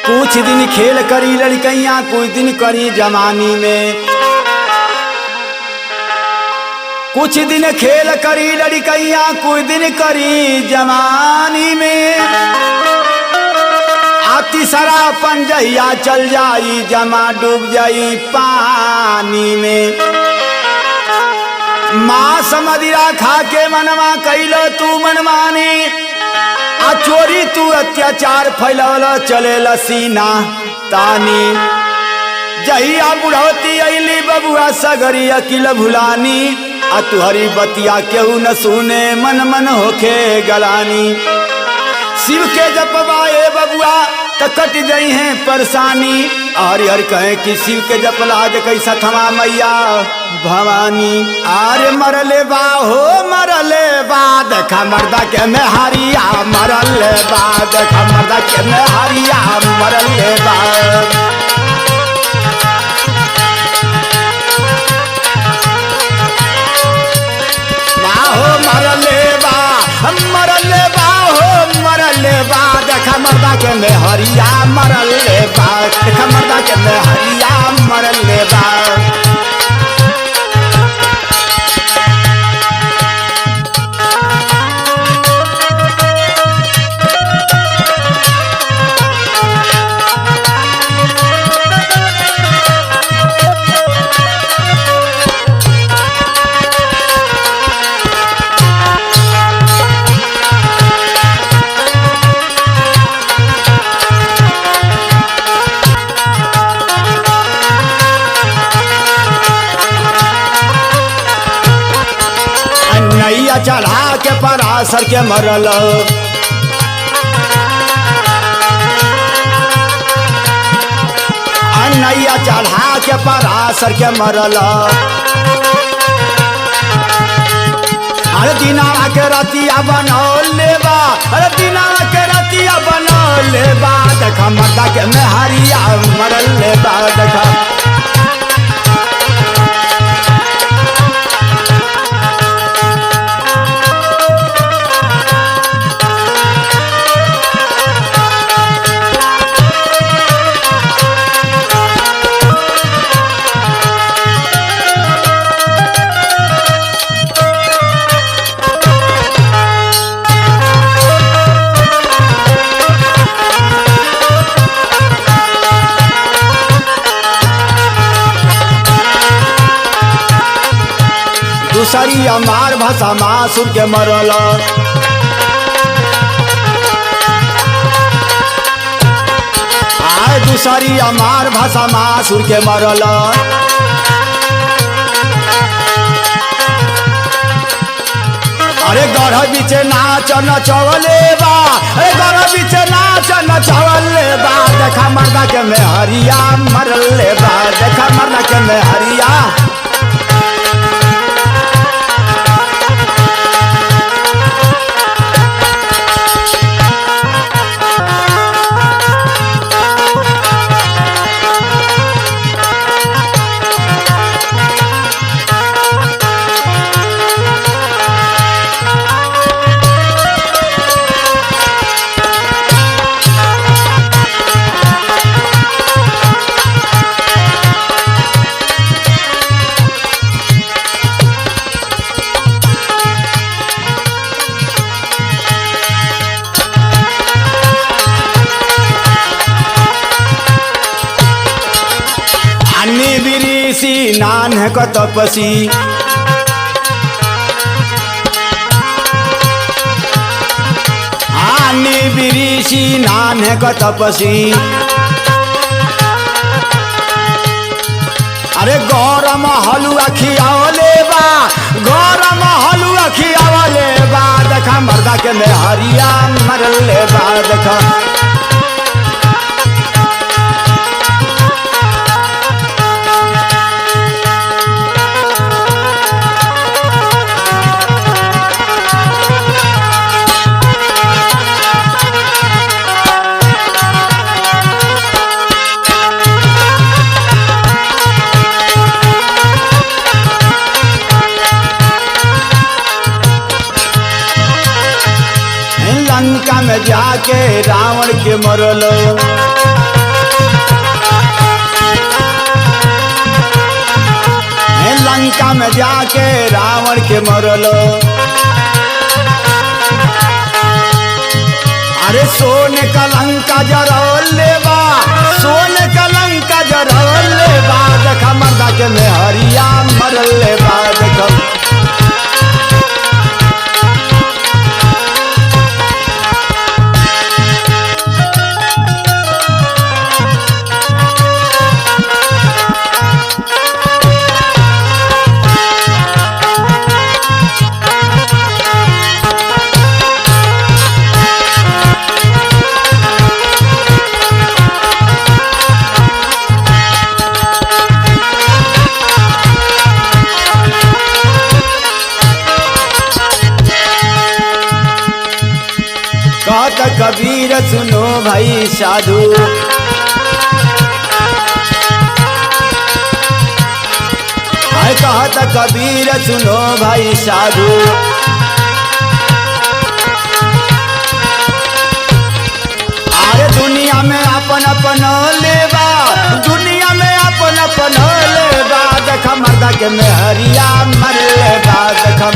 कुछ दिन खेल करी लड़कैया, कुछ दिन करी जवानी में। कुछ दिन खेल करी लड़कैया, कुछ दिन करी जवानी में। आती सरा पंजैया चल जाई, जमा डूब जाई पानी में। मांस मदिरा खा के मनवा कैलो तू मनमानी, आ चोरी तू अत्याचार फैलौल चले सीना तानी। जहिया बुढ़ौती अली बबुआ सगरी अकिल भुलानी, आ तुहरी बतिया केहू न सुने मन मन होके गलानी। शिव के जपवाए बबुआ त कट गई है परेशानी, हरि हरि कहे कि शिव के जपलाज कैसा थमा मैया भवानी। आरे मरले बा हो मरले बा, देखा मर्दा के में हरिया मरले बा, देखा मर्दा के में हरिया मरले बा। मरले बा हो मरले बा, देखा मर्दा के में हरिया मरले बा, देखा मर्दा के में हरिया मरले बा। नैया चढ़ा के परासर के मरल, नैया चढ़ा के परासर के मरल। अरे दिनावा के रतिया बनौले बा, अरे दिनावा के रतिया बनौले बा, देखा मर्दा के में हरिया मरले बा। देखा दूसरी हमार भाषा मासुर के मरल, आए दूसरी हमार भाषा मासुर के मरल। अरे गढ़ बीचे नाच नचवले बा, अरे गढ़ बीचे नाच नचवले बा, देखा मर्दा के में हरिया मरले बा, देखा मर्दा के में हरिया। नान है को तपसी, आनी बिरीसी नान है को तपसी। अरे गौरम हलुआ खियावले बा, गौरम हलुआ खियावले बा, देखा मर्दा के में हरिया मरले बा। देखा लंका में जाके रावण के मरलो। लंका में जाके रावण के मरलो। अरे सोने का लंका जरौले बा, सोने का लंका जरौले बा, देखा मर्दा के मेहरिया मरले बा। देखा कहता कबीर सुनो भाई साधु, कहता कबीर सुनो भाई साधु। अरे दुनिया में अपन अपन लेबा, दुनिया में अपन अपन लेबा, देखा मर्दा के मेहरिया मरले बा। देखा